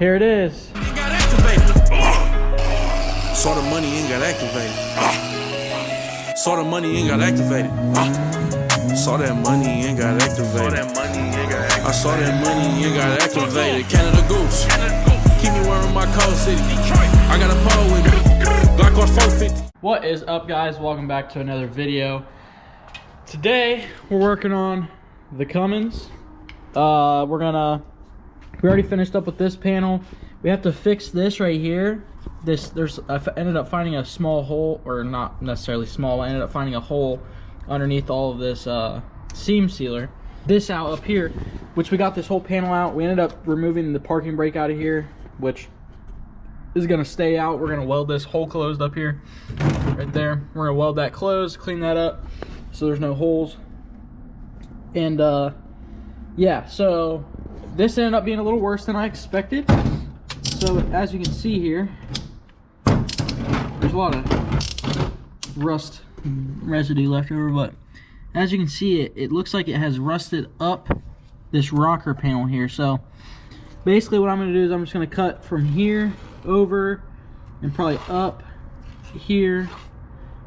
Here it is. Saw the money ain't got activated. Saw the money ain't got activated. Saw that money ain't got activated. I saw that money ain't got activated. Canada Goose. Keep me wearing my cold city. I got a pole with me. Glock cost 450. What is up, guys? Welcome back to another video. Today we're working on the Cummins. We already finished up with this panel. We have to fix this right here. I ended up finding a small hole, or not necessarily small. I ended up finding a hole underneath all of this seam sealer. This out up here, which we got this whole panel out. We ended up removing the parking brake out of here, which is gonna stay out. We're gonna weld this hole closed up here, right there. We're gonna weld that closed, clean that up, so there's no holes. And yeah, so this ended up being a little worse than I expected. So as you can see here, there's a lot of rust residue left over, but as you can see, it looks like it has rusted up this rocker panel here. So basically what I'm going to do is I'm just going to cut from here over and probably up here,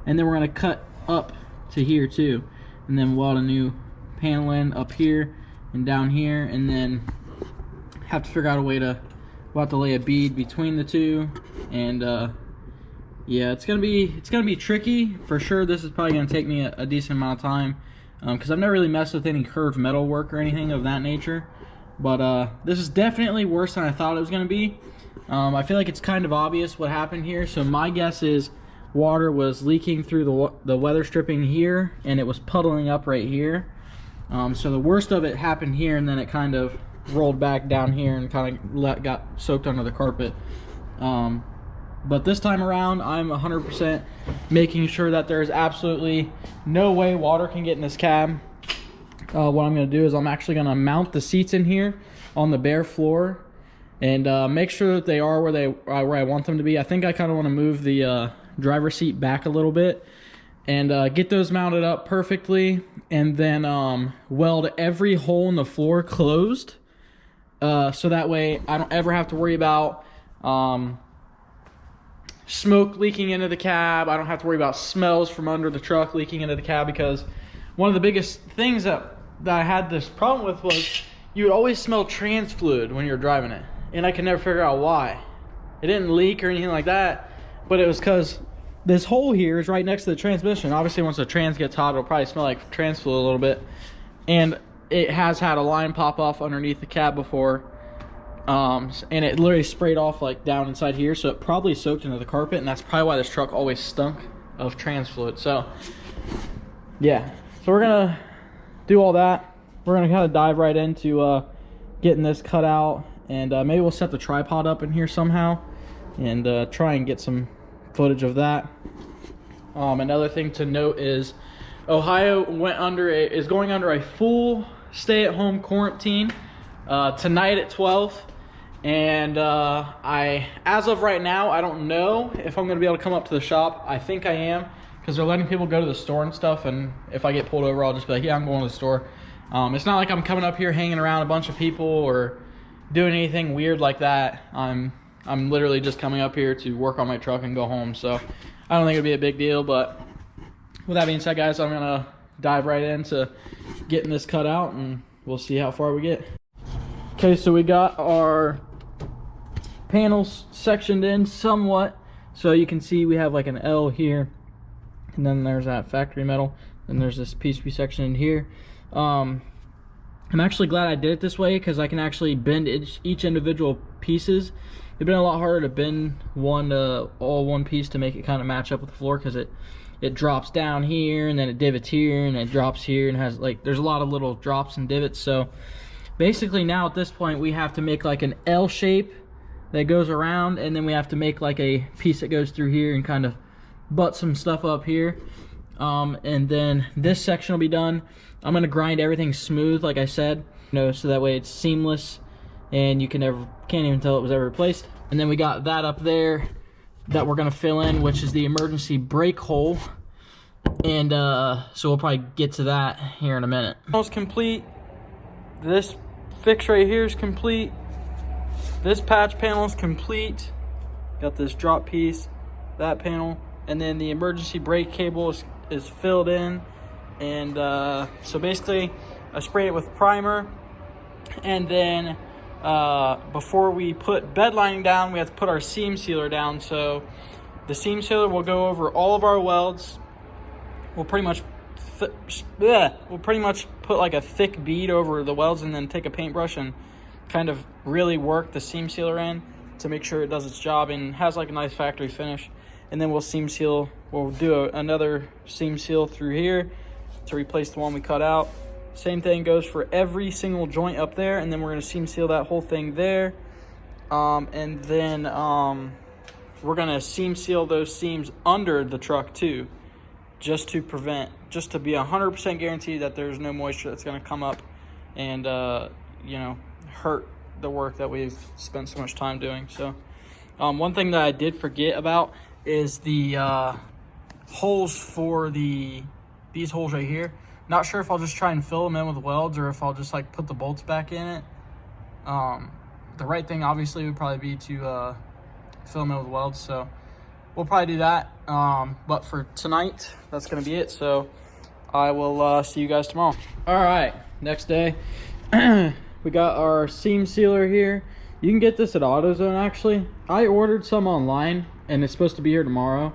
and then we're going to cut up to here too, and then weld a new panel in up here and down here, and then have to figure out a way to, we'll have to lay a bead between the two. And yeah, it's gonna be tricky for sure. This is probably gonna take me a decent amount of time, because I've never really messed with any curved metal work or anything of that nature. But this is definitely worse than I thought it was gonna be. I feel like it's kind of obvious what happened here. So my guess is water was leaking through the weather stripping here, and it was puddling up right here. So the worst of it happened here, and then it kind of rolled back down here and kind of got soaked under the carpet. But this time around, I'm 100% making sure that there's absolutely no way water can get in this cab. What I'm going to do is I'm actually going to mount the seats in here on the bare floor, and make sure that they are where I want them to be. I think I kind of want to move the driver's seat back a little bit and get those mounted up perfectly, and then weld every hole in the floor closed, so that way I don't ever have to worry about smoke leaking into the cab. I don't have to worry about smells from under the truck leaking into the cab, because one of the biggest things that I had this problem with was you would always smell trans fluid when you're driving it, and I could never figure out why. It didn't leak or anything like that, but it was because this hole here is right next to the transmission. Obviously, once the trans gets hot, it'll probably smell like trans fluid a little bit. And it has had a line pop off underneath the cab before. And it literally sprayed off like down inside here. So it probably soaked into the carpet. And that's probably why this truck always stunk of trans fluid. So, yeah. So we're going to do all that. We're going to kind of dive right into getting this cut out. And maybe we'll set the tripod up in here somehow. And try and get some footage of that. Another thing to note is Ohio is going under a full stay-at-home quarantine tonight at 12, and as of right now, I don't know if I'm going to be able to come up to the shop. I think I am, because they're letting people go to the store and stuff, and if I get pulled over, I'll just be like, yeah, I'm going to the store. It's not like I'm coming up here hanging around a bunch of people or doing anything weird like that. I'm literally just coming up here to work on my truck and go home, so I don't think it'll be a big deal. But with that being said, guys, I'm gonna dive right into getting this cut out, and we'll see how far we get. Okay, so we got our panels sectioned in somewhat, so you can see we have like an L here, and then there's that factory metal, and there's this piece we sectioned in here. I'm actually glad I did it this way, because I can actually bend each individual pieces. It'd been a lot harder to bend all one piece to make it kind of match up with the floor, because it drops down here, and then it divots here, and it drops here, and has like, there's a lot of little drops and divots. So basically now at this point we have to make like an L shape that goes around, and then we have to make like a piece that goes through here and kind of butt some stuff up here. And then this section will be done. I'm gonna grind everything smooth, like I said, so that way it's seamless and you can't even tell it was ever replaced. And then we got that up there that we're gonna fill in, which is the emergency brake hole. And so we'll probably get to that here in a minute. Almost complete. This fix right here is complete. this patch panel is complete. Got this drop piece, that panel, and then the emergency brake cable is filled in. And so basically I sprayed it with primer, and then before we put bed lining down, we have to put our seam sealer down. So the seam sealer will go over all of our welds. We'll pretty much put like a thick bead over the welds, and then take a paintbrush and kind of really work the seam sealer in to make sure it does its job and has like a nice factory finish. And then we'll seam seal, we'll do another seam seal through here to replace the one we cut out. Same thing goes for every single joint up there, and then we're going to seam seal that whole thing there. And then we're going to seam seal those seams under the truck too, just to be 100% guaranteed that there's no moisture that's going to come up and you know, hurt the work that we've spent so much time doing. So one thing that I did forget about is the holes for these holes right here. Not sure if I'll just try and fill them in with welds, or if I'll just like put the bolts back in it. The right thing obviously would probably be to fill them in with welds, so we'll probably do that. But for tonight, that's gonna be it. So I will see you guys tomorrow. All right, next day. We got our seam sealer here. You can get this at AutoZone actually. I ordered some online and it's supposed to be here tomorrow.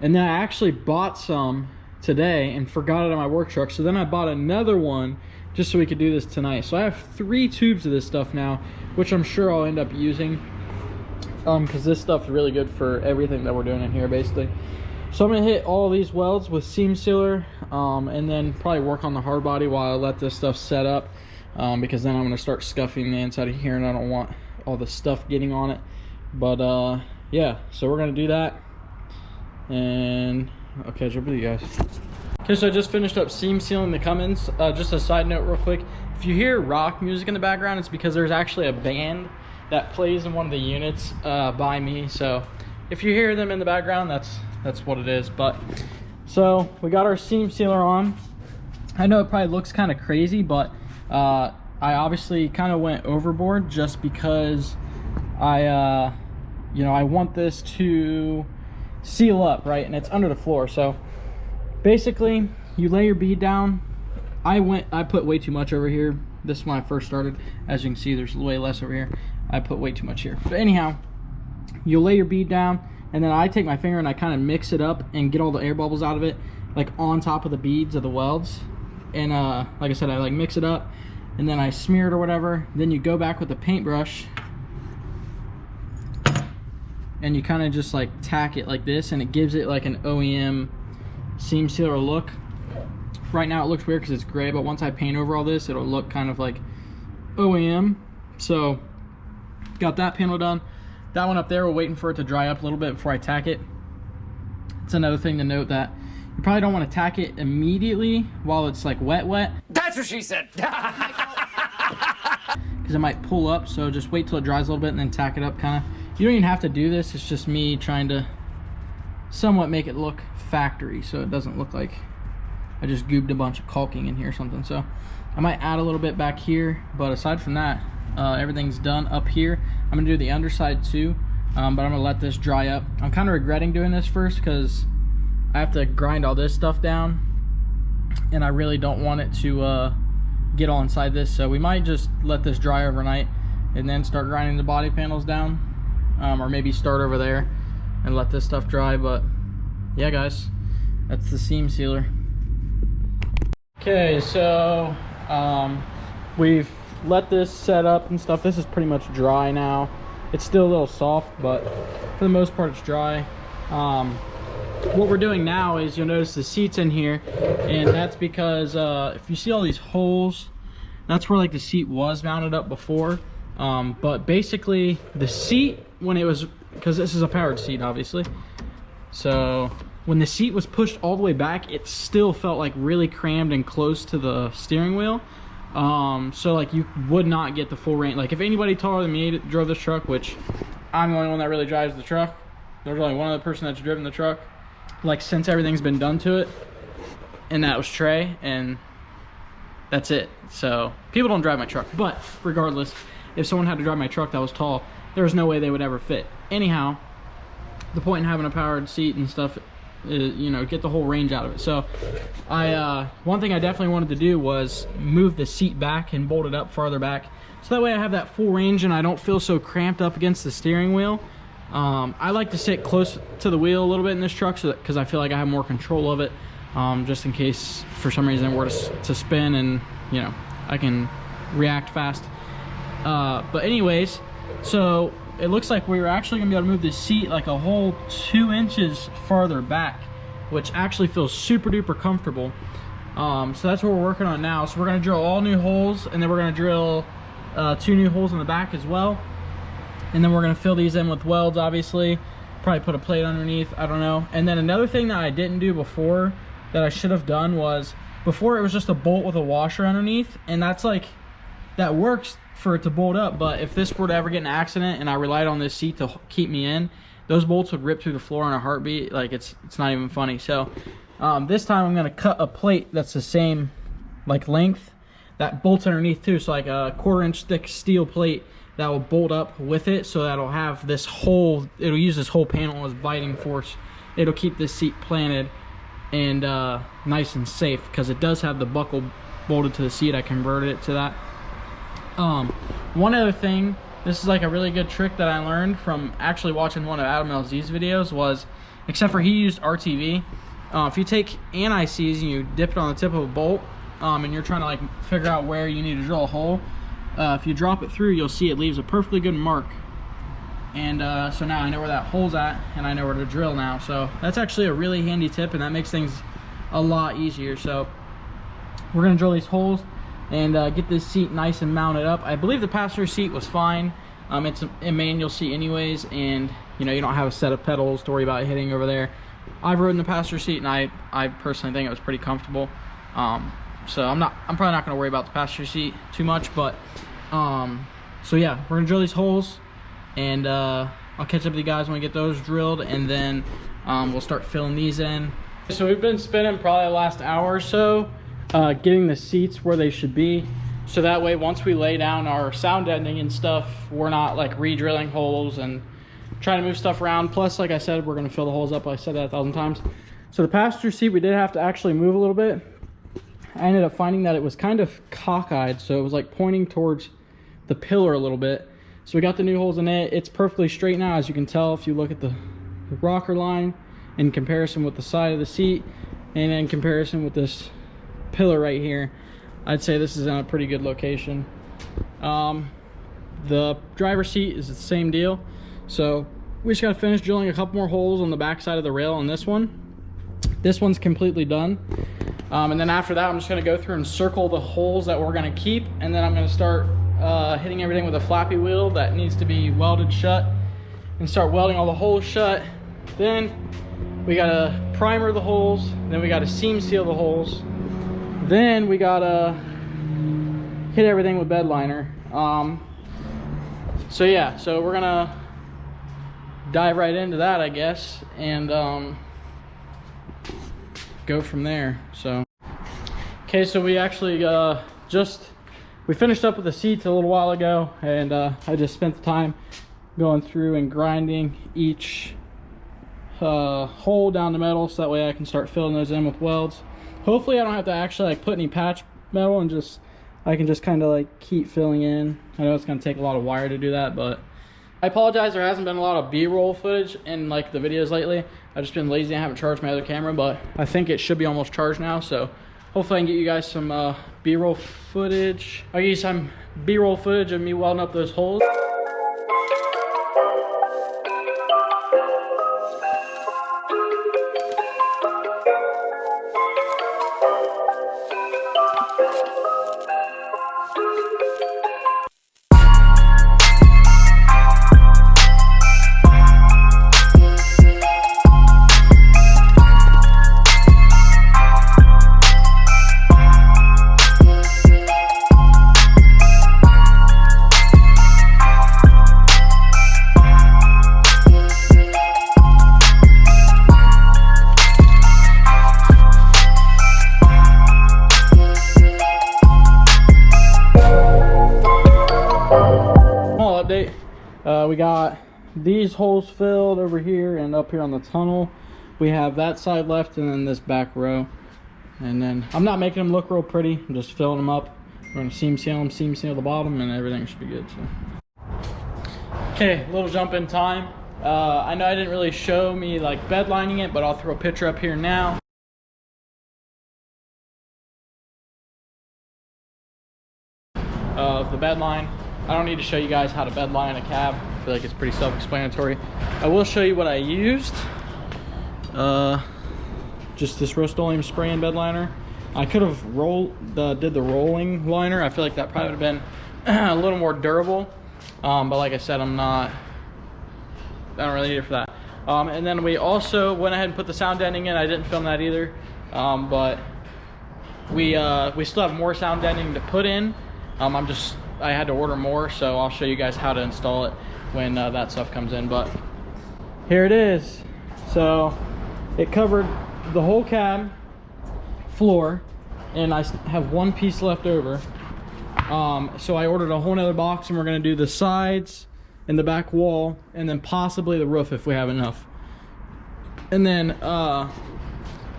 And then I actually bought some today and forgot it on my work truck. So then I bought another one just so we could do this tonight. So I have 3 tubes of this stuff now, which I'm sure I'll end up using. Because this stuff's really good for everything that we're doing in here basically. So I'm gonna hit all these welds with seam sealer, and then probably work on the hard body while I let this stuff set up. Because then I'm gonna start scuffing the inside of here, and I don't want all the stuff getting on it. But yeah, so we're gonna do that, and I'll catch up with you guys. Okay, so I just finished up seam sealing the Cummins. Just a side note real quick, if you hear rock music in the background, it's because there's actually a band that plays in one of the units by me. So if you hear them in the background, that's what it is. But so we got our seam sealer on. I know it probably looks kind of crazy, but I obviously kind of went overboard just because I you know, I want this to seal up, right? And it's under the floor. So basically you lay your bead down. I put way too much over here. This is when I first started. As you can see, there's way less over here. I put way too much here. But anyhow, you lay your bead down, and then I take my finger and I kind of mix it up and get all the air bubbles out of it, like on top of the beads of the welds. And like I said, I like mix it up, and then I smear it or whatever. Then you go back with the paintbrush and you kind of just like tack it like this, and it gives it like an OEM seam sealer look. Right now it looks weird because it's gray, but once I paint over all this, it'll look kind of like OEM. So got that panel done. That one up there, we're waiting for it to dry up a little bit before I tack it. It's another thing to note that you probably don't want to tack it immediately while it's like wet. That's what she said. Because it might pull up, so just wait till it dries a little bit and then tack it up kind of. You don't even have to do this, it's just me trying to somewhat make it look factory, so it doesn't look like I just goobed a bunch of caulking in here or something. So I might add a little bit back here, but aside from that, everything's done up here. I'm gonna do the underside too, but I'm gonna let this dry up. I'm kind of regretting doing this first because I have to grind all this stuff down, and I really don't want it to get all inside this. So we might just let this dry overnight and then start grinding the body panels down, or maybe start over there and let this stuff dry. But yeah guys, that's the seam sealer. Okay, so we've let this set up and stuff. This is pretty much dry now. It's still a little soft, but for the most part it's dry. What we're doing now is, you'll notice the seat's in here, and that's because if you see all these holes, that's where like the seat was mounted up before. But basically the seat, when it was, because this is a powered seat obviously, so when the seat was pushed all the way back, it still felt like really crammed and close to the steering wheel. So like you would not get the full range. Like if anybody taller than me drove this truck, which I'm the only one that really drives the truck, there's only one other person that's driven the truck like since everything's been done to it, and that was Trey, and that's it. So people don't drive my truck, but regardless, if someone had to drive my truck that was tall, there's no way they would ever fit. Anyhow, the point in having a powered seat and stuff is, you know, get the whole range out of it. So one thing I definitely wanted to do was move the seat back and bolt it up farther back, so that way I have that full range and I don't feel so cramped up against the steering wheel. I like to sit close to the wheel a little bit in this truck, so because I feel like I have more control of it, just in case for some reason it were to spin, and you know, I can react fast. But anyways, so it looks like we were actually gonna be able to move the seat like a whole 2 inches farther back, which actually feels super duper comfortable. So that's what we're working on now. So we're gonna drill all new holes, and then we're gonna drill 2 new holes in the back as well. And then we're gonna fill these in with welds, obviously. Probably put a plate underneath, I don't know. And then another thing that I didn't do before that I should have done was, before it was just a bolt with a washer underneath, and that's like, that works for it to bolt up, but if this were to ever get in an accident and I relied on this seat to keep me in, those bolts would rip through the floor in a heartbeat. Like, it's not even funny. So this time I'm gonna cut a plate that's the same like length that bolts underneath too, so like a 1/4 inch thick steel plate that will bolt up with it, so that'll have this whole, it'll use this whole panel as biting force. It'll keep this seat planted and nice and safe, because it does have the buckle bolted to the seat. I converted it to that. One other thing, this is like a really good trick that I learned from actually watching one of Adam LZ's videos, was, except for he used RTV, if you take anti-seize and you dip it on the tip of a bolt, and you're trying to like figure out where you need to drill a hole, if you drop it through, you'll see it leaves a perfectly good mark. And so now I know where that hole's at, and I know where to drill now. So that's actually a really handy tip, and that makes things a lot easier. So we're gonna drill these holes and get this seat nice and mounted up. I believe the passenger seat was fine. It's a manual seat anyways, and you know, you don't have a set of pedals to worry about hitting over there. I've ridden the passenger seat, and I personally think it was pretty comfortable. So I'm probably not gonna worry about the passenger seat too much, but so yeah, we're gonna drill these holes, and I'll catch up with you guys when we get those drilled, and then we'll start filling these in. So we've been spending probably the last hour or so getting the seats where they should be, so that way once we lay down our sound deadening and stuff, we're not like re-drilling holes and trying to move stuff around. Plus, like I said, we're gonna fill the holes up. I said that 1,000 times. So the passenger seat, we did have to actually move a little bit. I ended up finding that it was kind of cockeyed, so it was like pointing towards the pillar a little bit. So we got the new holes in it. It's perfectly straight now, as you can tell if you look at the rocker line in comparison with the side of the seat, and in comparison with this pillar right here. I'd say this is in a pretty good location. The driver's seat is the same deal. So we just got to finish drilling a couple more holes on the back side of the rail on this one. This one's completely done. And then after that, I'm just going to go through and circle the holes that we're going to keep, and then I'm going to start hitting everything with a flappy wheel that needs to be welded shut, and start welding all the holes shut. Then we got to primer the holes, then we got to seam seal the holes, then we got to hit everything with bed liner. So yeah, so we're gonna dive right into that, I guess, and go from there. So okay, so we actually we finished up with the seats a little while ago, and I just spent the time going through and grinding each hole down to metal, so that way I can start filling those in with welds. Hopefully I don't have to actually like put any patch metal, and I can just kind of like keep filling in. I know it's gonna take a lot of wire to do that, but I apologize, there hasn't been a lot of B-roll footage in like the videos lately. I've just been lazy and haven't charged my other camera, but I think it should be almost charged now, so hopefully I can get you guys some B-roll footage. I'll give you some B-roll footage of me welding up those holes. we got these holes filled over here and up here on the tunnel. We have that side left and then this back row. And then I'm not making them look real pretty. I'm just filling them up. We're gonna seam seal the bottom, and everything should be good. So. Okay, little jump in time. I know I didn't really show me like bed lining it, but I'll throw a picture up here now. Of the bed line. I don't need to show you guys how to bed line a cab. I feel like it's pretty self-explanatory. I will show you what I used. Just this Rust-Oleum spray and bed liner. I could have did the rolling liner. I feel like that probably would have been a little more durable. But like I said, I don't really need it for that. And then we also went ahead and put the sound deadening in. I didn't film that either. But we still have more sound deadening to put in. I had to order more, so I'll show you guys how to install it when that stuff comes in. But here it is. So it covered the whole cab floor, and I have one piece left over. So I ordered a whole nother box, and we're gonna do the sides and the back wall, and then possibly the roof if we have enough. And then I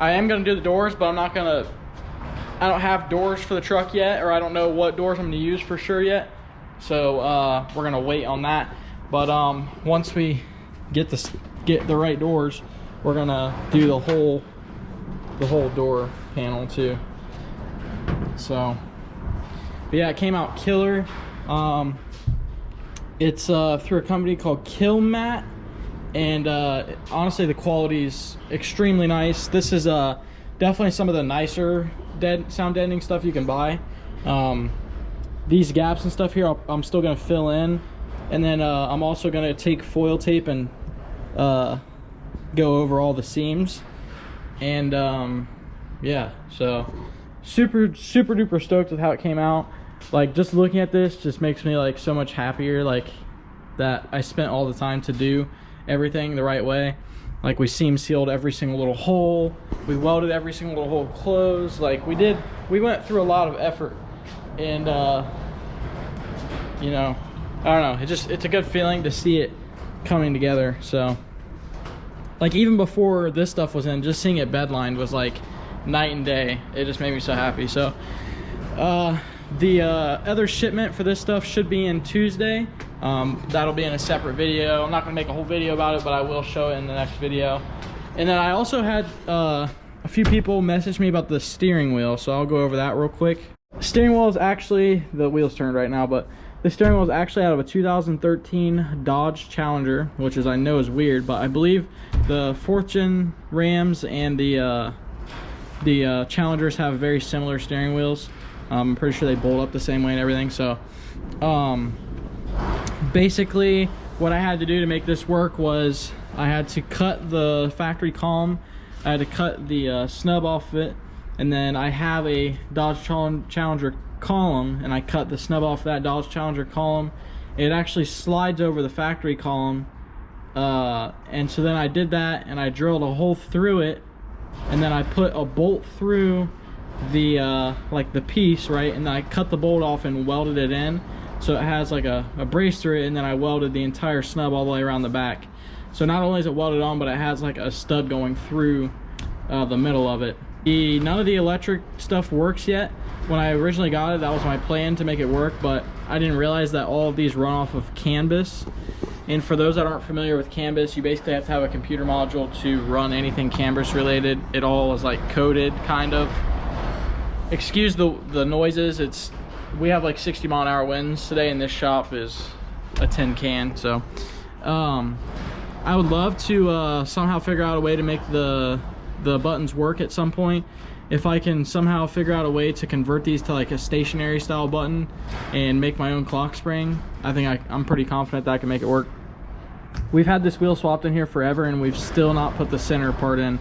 am gonna do the doors, but I don't have doors for the truck yet, or I don't know what doors I'm gonna use for sure yet. So we're gonna wait on that. But once we get the right doors, we're gonna do the whole door panel too. So, but yeah, it came out killer. It's through a company called Killmat, and honestly the quality is extremely nice. This is definitely some of the nicer sound deadening stuff you can buy. These gaps and stuff here I'm still gonna fill in, and then I'm also gonna take foil tape and go over all the seams. And yeah, so super duper stoked with how it came out. Like, just looking at this just makes me like so much happier, like that I spent all the time to do everything the right way. Like, we seam sealed every single little hole, we welded every single little hole closed. Like, we went through a lot of effort, and you know, I don't know, it's a good feeling to see it coming together. So like, even before this stuff was in, just seeing it bedlined was like night and day. It just made me so happy. So the other shipment for this stuff should be in Tuesday. That'll be in a separate video. I'm not gonna make a whole video about it, but I will show it in the next video. And then I also had a few people message me about the steering wheel, so I'll go over that real quick. The steering wheel is actually, the wheel's turned right now, but the steering wheel is actually out of a 2013 Dodge Challenger, which I know is weird, but I believe the 4th gen Rams and the Challengers have very similar steering wheels. I'm pretty sure they bolt up the same way and everything. So basically what I had to do to make this work was I had to cut the factory column, I had to cut the snub off it, and then I have a Dodge Challenger column, and I cut the snub off that Dodge Challenger column. It actually slides over the factory column, and so then I did that, and I drilled a hole through it, and then I put a bolt through the like the piece, right, and then I cut the bolt off and welded it in, so it has like a brace through it, and then I welded the entire snub all the way around the back. So not only is it welded on, but it has like a stud going through the middle of it. None of the electric stuff works yet. When I originally got it, that was my plan, to make it work, but I didn't realize that all of these run off of Canvas. And for those that aren't familiar with Canvas, you basically have to have a computer module to run anything Canvas related. It all is like coded, kind of. Excuse the noises. We have like 60-mile-an-hour winds today, and this shop is a tin can. So I would love to somehow figure out a way to make the buttons work at some point. If I can somehow figure out a way to convert these to like a stationary style button and make my own clock spring, I think I'm pretty confident that I can make it work. We've had this wheel swapped in here forever, and we've still not put the center part in.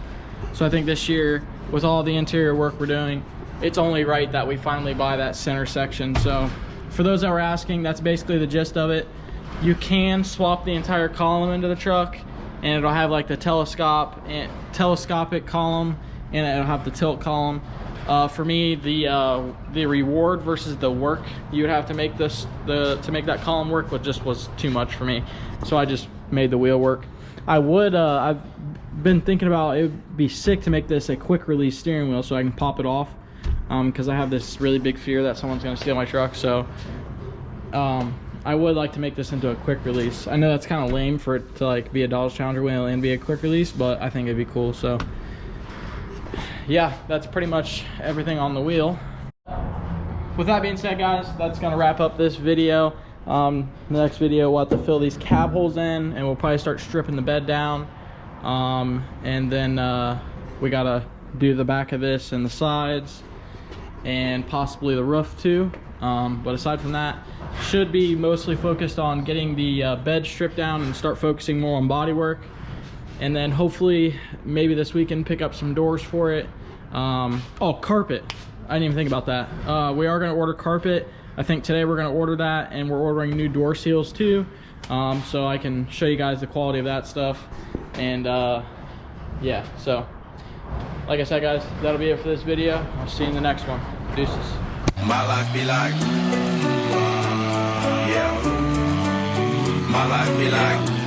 So I think this year, with all the interior work we're doing, it's only right that we finally buy that center section. So for those that were asking, that's basically the gist of it. You can swap the entire column into the truck, and it'll have like the telescopic column, and it'll have the tilt column. For me, the reward versus the work you would have to make to make that column work was too much for me. So I just made the wheel work. I've been thinking about, it would be sick to make this a quick release steering wheel so I can pop it off, because I have this really big fear that someone's gonna steal my truck. So I would like to make this into a quick release. I know that's kind of lame for it to like be a Dodge Challenger wheel and be a quick release, but I think it'd be cool. So yeah, that's pretty much everything on the wheel. With that being said, guys, that's gonna wrap up this video. The next video we'll have to fill these cab holes in, and we'll probably start stripping the bed down, and then we gotta do the back of this and the sides and possibly the roof too. But aside from that, should be mostly focused on getting the bed stripped down and start focusing more on body work. And then hopefully maybe this weekend pick up some doors for it. Oh, carpet, I didn't even think about that. We are going to order carpet. I think today we're going to order that, and we're ordering new door seals too, so I can show you guys the quality of that stuff. And yeah, so like I said, guys, that'll be it for this video. I'll see you in the next one. Deuces. My life be like, yeah. My life be like.